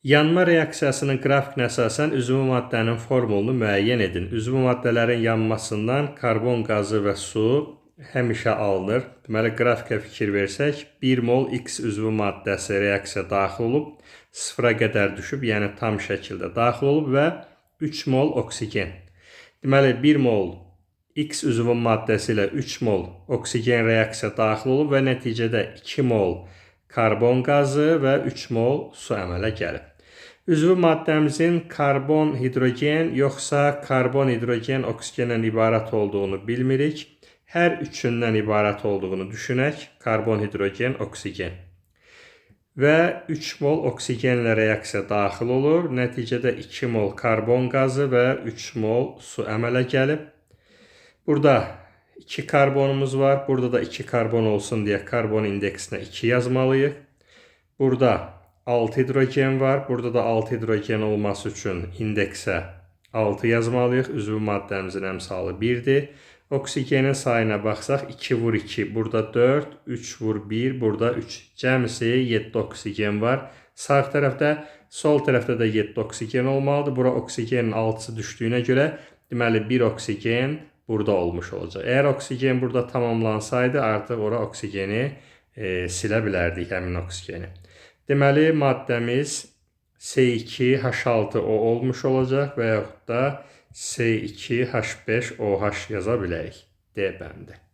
Yanma reaksiyasının qrafikinə əsasən üzvü maddənin formulunu müəyyən edin. Üzvü maddələrin yanmasından karbon qazı və su həmişə alınır. Deməli, qrafikə fikir versək, 1 mol X üzvü maddəsi reaksiya daxil olub, 0-a qədər düşüb, yəni tam şəkildə daxil olub və 3 mol oksigen. Deməli, 1 mol X üzvü maddəsi ilə 3 mol oksigen reaksiya daxil olub və nəticədə 2 mol karbon qazı və 3 mol su əmələ gəlib. Üzvü maddəmizin karbon, hidrogen yoxsa karbon, hidrogen, oksigendən ibarət olduğunu bilmirik. Hər üçündən ibarət olduğunu düşünək. Karbon, hidrogen, oksigen. Və 3 mol oksigenlə reaksiya daxil olur. Nəticədə 2 mol karbon qazı və 3 mol su əmələ gəlib. Burada 2 karbonumuz var. Burada da 2 karbon olsun deyə karbon indeksinə 2 yazmalıyıq. Burada 6 hidrogen var. Burada da 6 hidrogen olması üçün indeksə 6 yazmalıyıq. Üzvü maddəmizin əmsalı 1-dir. Oksigenin sayına baxsaq 2 vur 2, burada 4, 3 vur 1, burada 3. Cəmsi 7 oksigen var. Sağ tərəfdə, sol tərəfdə də 7 oksigen olmalıdır. Bura oksigenin 6-sı düşdüyünə görə, deməli 1 oksigen burada olmuş olacaq. Əgər oksigen burada tamamlansaydı, artıq ora oksigeni silə bilərdik, həmin oksigeni. Deməli, maddəmiz C2H6O olmuş olacaq və yaxud da C2H5OH yaza bilərik D bəndi.